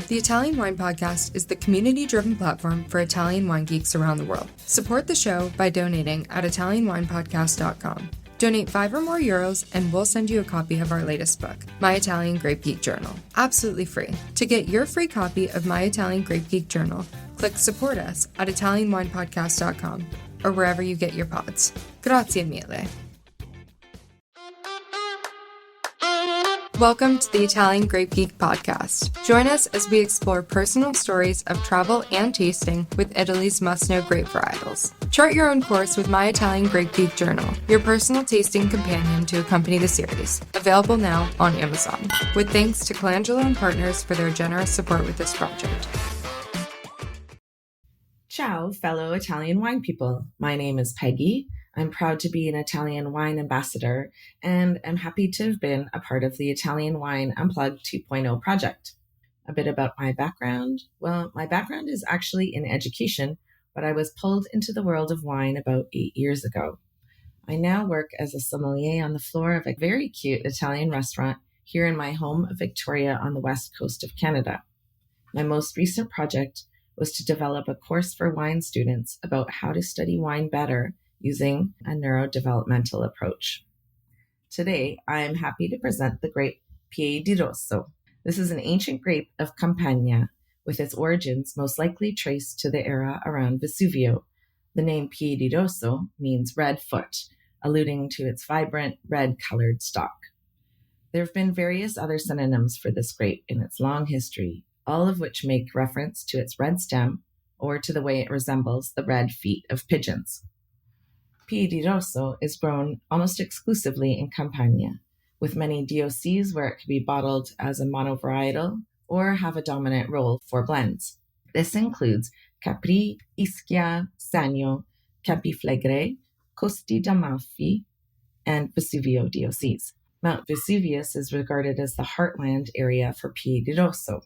The Italian Wine Podcast is the community-driven platform for Italian wine geeks around the world. Support the show by donating at ItalianWinepodcast.com. Donate €5 or more and we'll send you a copy of our latest book, My Italian Grape Geek Journal, absolutely free. To get your free copy of My Italian Grape Geek Journal, click Support Us at ItalianWinepodcast.com or wherever you get your pods. Grazie mille. Welcome to the Italian Grape Geek podcast. Join us as we explore personal stories of travel and tasting with Italy's must-know grape varietals. Chart your own course with My Italian Grape Geek Journal, your personal tasting companion to accompany the series. Available now on Amazon. With thanks to Colangelo and Partners for their generous support with this project. Ciao, fellow Italian wine people. My name is Peggy. I'm proud to be an Italian wine ambassador, and I'm happy to have been a part of the Italian Wine Unplugged 2.0 project. A bit about my background. Well, my background is actually in education, but I was pulled into the world of wine about 8 years ago. I now work as a sommelier on the floor of a very cute Italian restaurant here in my home of Victoria on the west coast of Canada. My most recent project was to develop a course for wine students about how to study wine better using a neurodevelopmental approach. Today, I am happy to present the grape Piedirosso. This is an ancient grape of Campania, with its origins most likely traced to the era around Vesuvio. The name Piedirosso means red foot, alluding to its vibrant red-colored stalk. There have been various other synonyms for this grape in its long history, all of which make reference to its red stem or to the way it resembles the red feet of pigeons. Piedirosso is grown almost exclusively in Campania, with many DOCs where it can be bottled as a monovarietal or have a dominant role for blends. This includes Capri, Ischia, Sannio, Campiflegre, Costi d'Amalfi, and Vesuvio DOCs. Mount Vesuvius is regarded as the heartland area for Piedirosso.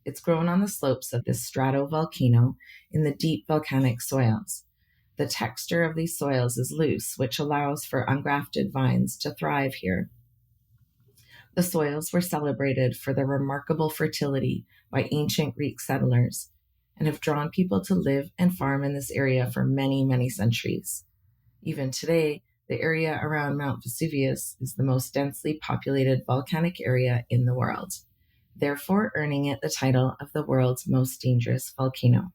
It's grown on the slopes of this stratovolcano in the deep volcanic soils. The texture of these soils is loose, which allows for ungrafted vines to thrive here. The soils were celebrated for their remarkable fertility by ancient Greek settlers and have drawn people to live and farm in this area for many, many centuries. Even today, the area around Mount Vesuvius is the most densely populated volcanic area in the world, therefore earning it the title of the world's most dangerous volcano.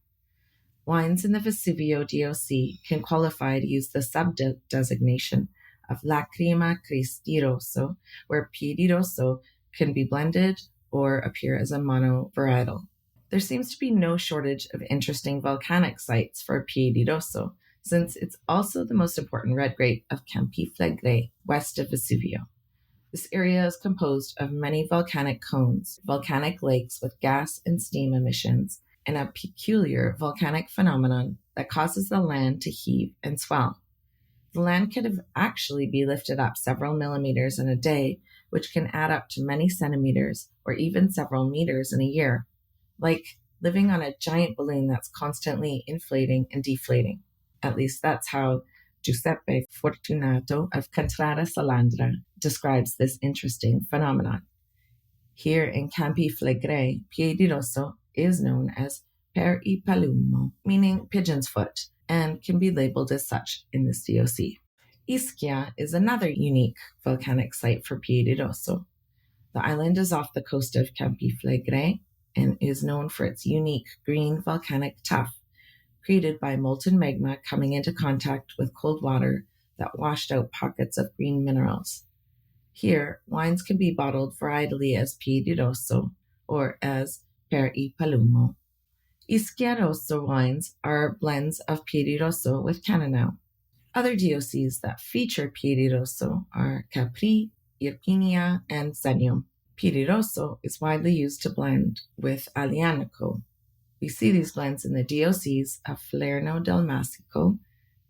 Wines in the Vesuvio DOC can qualify to use the sub-designation of Lacrima Cristi Rosso, where Piedirosso can be blended or appear as a monovarietal. There seems to be no shortage of interesting volcanic sites for Piedirosso, since it's also the most important red grape of Campiflegre, west of Vesuvio. This area is composed of many volcanic cones, volcanic lakes with gas and steam emissions, and a peculiar volcanic phenomenon that causes the land to heave and swell. The land could actually be lifted up several millimeters in a day, which can add up to many centimeters or even several meters in a year, like living on a giant balloon that's constantly inflating and deflating. At least that's how Giuseppe Fortunato of Contrada Salandra describes this interesting phenomenon. Here in Campiflegre, Piedirosso is known as per I palummo, meaning pigeon's foot, and can be labeled as such in this DOC. Ischia is another unique volcanic site for Piedirosso. The island is off the coast of Campiflegre and is known for its unique green volcanic tuff, created by molten magma coming into contact with cold water that washed out pockets of green minerals. Here, wines can be bottled varietally as Piedirosso or as per I palummo. Ischia Rosso wines are blends of Piedirosso with Cannonau. Other DOCs that feature Piedirosso are Capri, Irpinia, and Sannio. Piedirosso is widely used to blend with Aglianico. We see these blends in the DOCs of Falerno del Masico,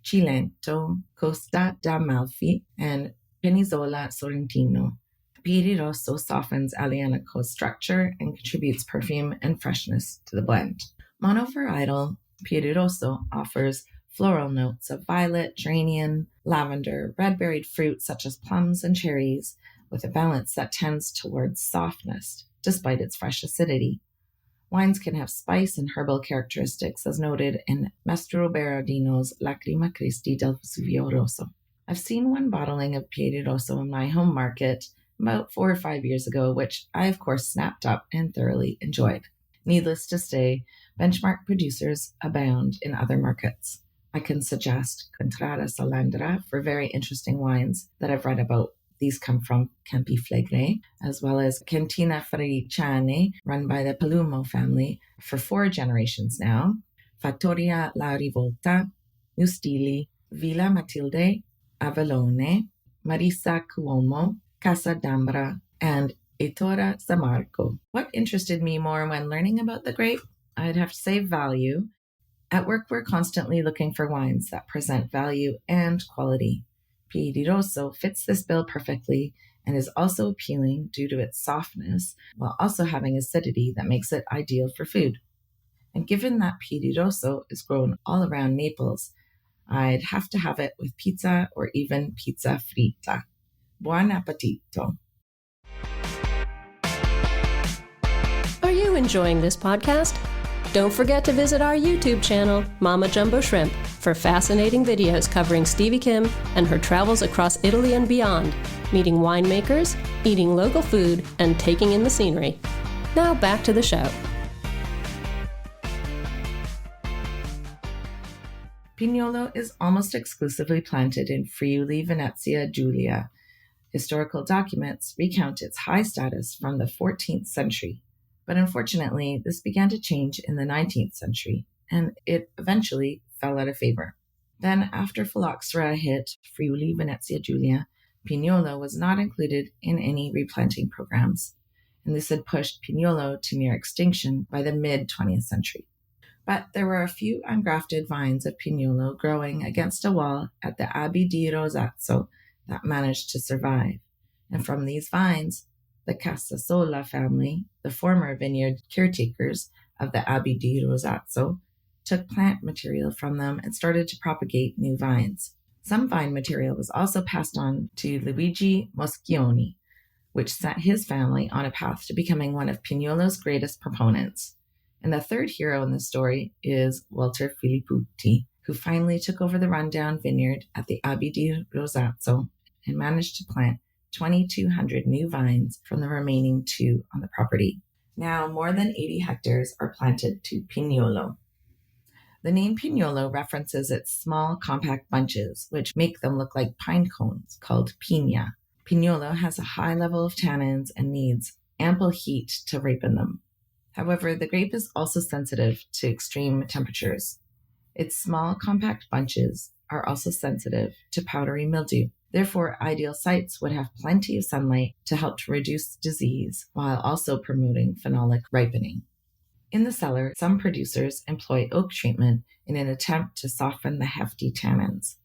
Cilento, Costa d'Amalfi, and Penisola Sorrentino. Piedirosso softens Aglianico's structure and contributes perfume and freshness to the blend. Monovarietal Piedirosso offers floral notes of violet, geranium, lavender, red-berried fruit such as plums and cherries, with a balance that tends towards softness, despite its fresh acidity. Wines can have spice and herbal characteristics, as noted in Mastro Berardino's Lacrima Christi del Vesuvio Rosso. I've seen one bottling of Piedirosso in my home market about 4 or 5 years ago, which I, of course, snapped up and thoroughly enjoyed. Needless to say, benchmark producers abound in other markets. I can suggest Contrada Salandra for very interesting wines that I've read about. These come from Campi Flegrei, as well as Cantina Friciane, run by the Palumo family for 4 generations now, Fattoria La Rivolta, New Stili, Villa Matilde, Avellone, Marisa Cuomo, Casa d'Ambra, and Ettore Sammarco. What interested me more when learning about the grape? I'd have to say value. At work, we're constantly looking for wines that present value and quality. Piedirosso fits this bill perfectly and is also appealing due to its softness, while also having acidity that makes it ideal for food. And given that Piedirosso is grown all around Naples, I'd have to have it with pizza or even pizza fritta. Buon appetito! Are you enjoying this podcast? Don't forget to visit our YouTube channel, Mama Jumbo Shrimp, for fascinating videos covering Stevie Kim and her travels across Italy and beyond, meeting winemakers, eating local food, and taking in the scenery. Now back to the show. Pignolo is almost exclusively planted in Friuli Venezia Giulia. Historical documents recount its high status from the 14th century. But unfortunately, this began to change in the 19th century, and it eventually fell out of favor. Then, after phylloxera hit Friuli Venezia Giulia, Pignolo was not included in any replanting programs, and this had pushed Pignolo to near extinction by the mid-20th century. But there were a few ungrafted vines of Pignolo growing against a wall at the Abbey di Rosazzo that managed to survive, and from these vines, the Casasola family, the former vineyard caretakers of the Abbey di Rosazzo, took plant material from them and started to propagate new vines. Some vine material was also passed on to Luigi Moschioni, which set his family on a path to becoming one of Pignolo's greatest proponents. And the third hero in the story is Walter Filippucci, who finally took over the rundown vineyard at the Abbey di Rosazzo and managed to plant 2,200 new vines from the remaining 2 on the property. Now, more than 80 hectares are planted to Pignolo. The name Pignolo references its small, compact bunches, which make them look like pine cones, called piña. Pignolo has a high level of tannins and needs ample heat to ripen them. However, the grape is also sensitive to extreme temperatures. Its small, compact bunches are also sensitive to powdery mildew. Therefore, ideal sites would have plenty of sunlight to help to reduce disease while also promoting phenolic ripening. In the cellar, some producers employ oak treatment in an attempt to soften the hefty tannins.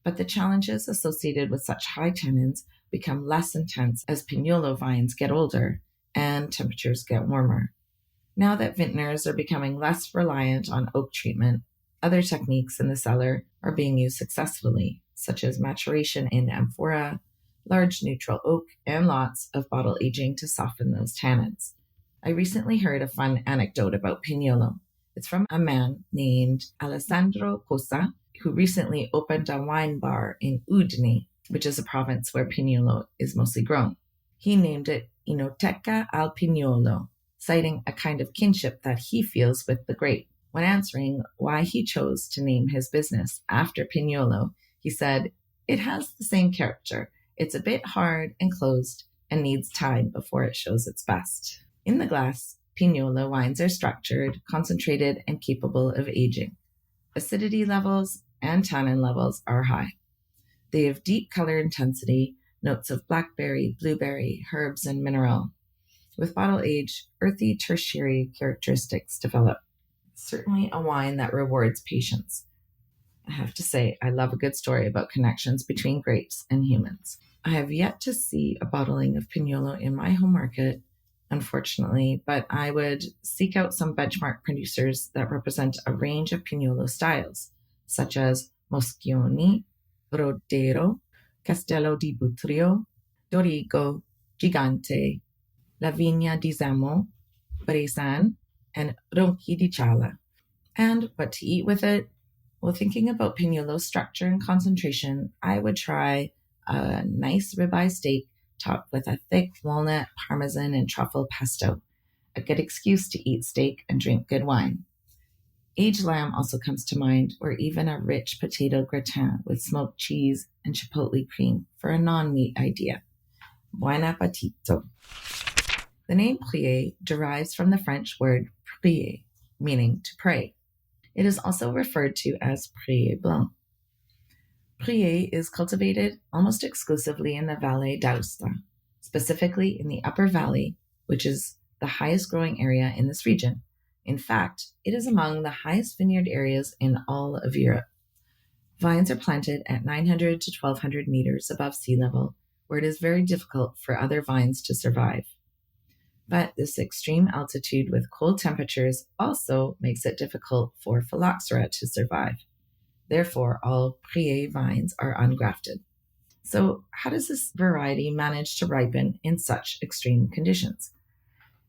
But the challenges associated with such high tannins become less intense as Pignolo vines get older and temperatures get warmer. Now that vintners are becoming less reliant on oak treatment, other techniques in the cellar are being used successfully, such as maturation in amphora, large neutral oak, and lots of bottle aging to soften those tannins. I recently heard a fun anecdote about Pignolo. It's from a man named Alessandro Cosa, who recently opened a wine bar in Udine, which is a province where Pignolo is mostly grown. He named it Inoteca al Pignolo, citing a kind of kinship that he feels with the grape. When answering why he chose to name his business after Pignolo, he said, "It has the same character. It's a bit hard and closed and needs time before it shows its best." In the glass, Pignolo wines are structured, concentrated, and capable of aging. Acidity levels and tannin levels are high. They have deep color intensity, notes of blackberry, blueberry, herbs, and mineral. With bottle age, earthy tertiary characteristics develop. Certainly a wine that rewards patience. I have to say, I love a good story about connections between grapes and humans. I have yet to see a bottling of Pignolo in my home market, unfortunately, but I would seek out some benchmark producers that represent a range of Pignolo styles, such as Moschioni, Rodero, Castello di Butrio, Dorigo, Gigante, La Vigna di Zamo, Bresan, and ronchi di chala. And what to eat with it? Well, thinking about Pignolo's structure and concentration, I would try a nice ribeye steak topped with a thick walnut, parmesan, and truffle pesto. A good excuse to eat steak and drink good wine. Aged lamb also comes to mind, or even a rich potato gratin with smoked cheese and chipotle cream for a non-meat idea. Buon appetito. The name Prié derives from the French word prier, meaning to pray. It is also referred to as Prié Blanc. Prié is cultivated almost exclusively in the Vallée d'Aosta, specifically in the Upper Valley, which is the highest growing area in this region. In fact, it is among the highest vineyard areas in all of Europe. Vines are planted at 900 to 1200 meters above sea level, where it is very difficult for other vines to survive. But this extreme altitude with cold temperatures also makes it difficult for phylloxera to survive. Therefore, all Prié vines are ungrafted. So how does this variety manage to ripen in such extreme conditions?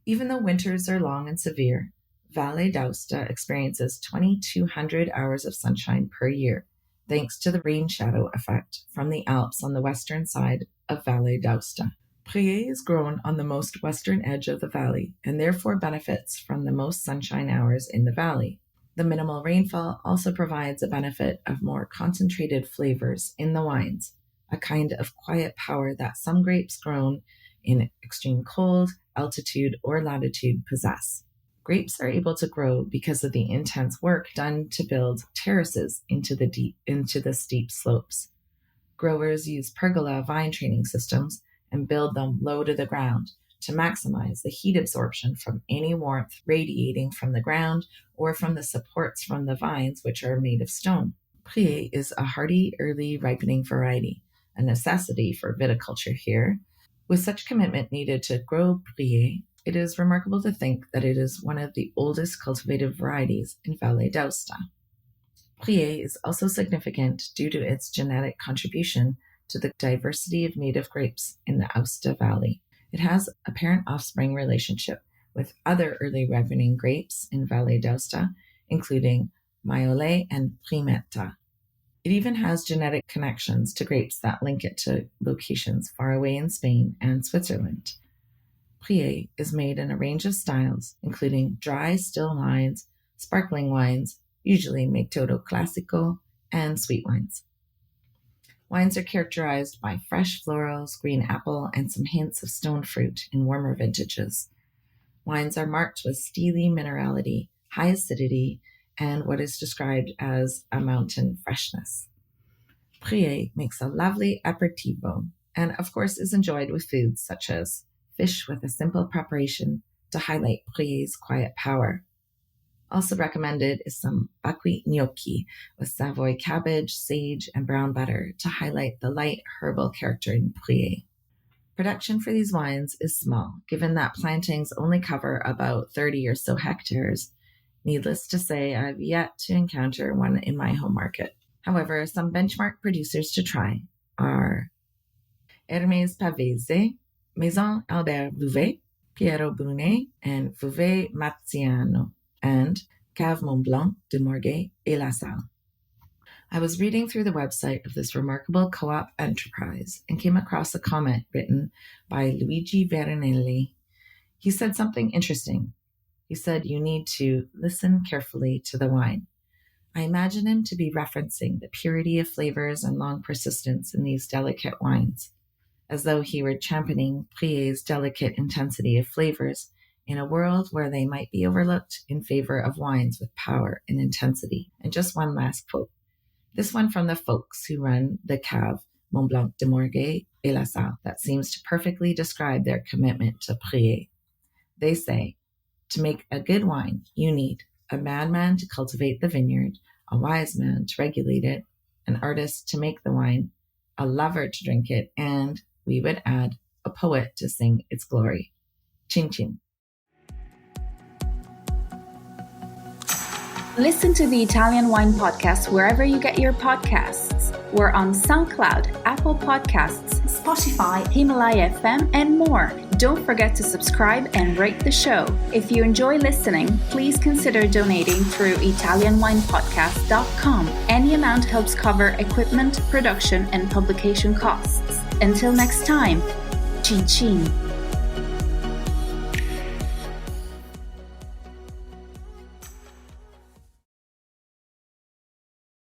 Even though winters are long and severe, Vallée d'Aosta experiences 2,200 hours of sunshine per year, thanks to the rain shadow effect from the Alps on the western side of Vallée d'Aosta. Prié is grown on the most western edge of the valley and therefore benefits from the most sunshine hours in the valley. The minimal rainfall also provides a benefit of more concentrated flavors in the wines, a kind of quiet power that some grapes grown in extreme cold, altitude, or latitude possess. Grapes are able to grow because of the intense work done to build terraces into the steep slopes. Growers use pergola vine training systems and build them low to the ground to maximize the heat absorption from any warmth radiating from the ground or from the supports from the vines, which are made of stone. Prié is a hardy, early ripening variety, a necessity for viticulture here. With such commitment needed to grow Prié, it is remarkable to think that it is one of the oldest cultivated varieties in Vallée d'Aosta. Prié is also significant due to its genetic contribution to the diversity of native grapes in the Aosta Valley. It has a parent-offspring relationship with other early ripening grapes in Vallée d'Aosta, including Maiole and Primetta. It even has genetic connections to grapes that link it to locations far away in Spain and Switzerland. Prié is made in a range of styles, including dry, still wines, sparkling wines, usually Metodo Classico, and sweet wines. Wines are characterized by fresh florals, green apple, and some hints of stone fruit in warmer vintages. Wines are marked with steely minerality, high acidity, and what is described as a mountain freshness. Prié makes a lovely aperitivo, and of course is enjoyed with foods such as fish with a simple preparation to highlight Prié's quiet power. Also recommended is some buckwheat gnocchi with Savoy cabbage, sage, and brown butter to highlight the light herbal character in Prié. Production for these wines is small, given that plantings only cover about 30 or so hectares. Needless to say, I've yet to encounter one in my home market. However, some benchmark producers to try are Hermès Pavese, Maison Albert Vouvet, Piero Brunet, and Vouvet Marziano, and Cave Mont Blanc de Morguet et La Salle. I was reading through the website of this remarkable co-op enterprise and came across a comment written by Luigi Veronelli. He said something interesting. He said you need to listen carefully to the wine. I imagine him to be referencing the purity of flavors and long persistence in these delicate wines, as though he were championing Prié's delicate intensity of flavors in a world where they might be overlooked in favor of wines with power and intensity. And just one last quote. This one from the folks who run the Cave Mont Blanc de Morguet et La Salle that seems to perfectly describe their commitment to Prié. They say, to make a good wine, you need a madman to cultivate the vineyard, a wise man to regulate it, an artist to make the wine, a lover to drink it, and, we would add, a poet to sing its glory. Chin chin. Listen to the Italian Wine Podcast wherever you get your podcasts. We're on SoundCloud, Apple Podcasts, Spotify, Himalaya FM, and more. Don't forget to subscribe and rate the show. If you enjoy listening, please consider donating through ItalianWinePodcast.com. Any amount helps cover equipment, production, and publication costs. Until next time, cin cin.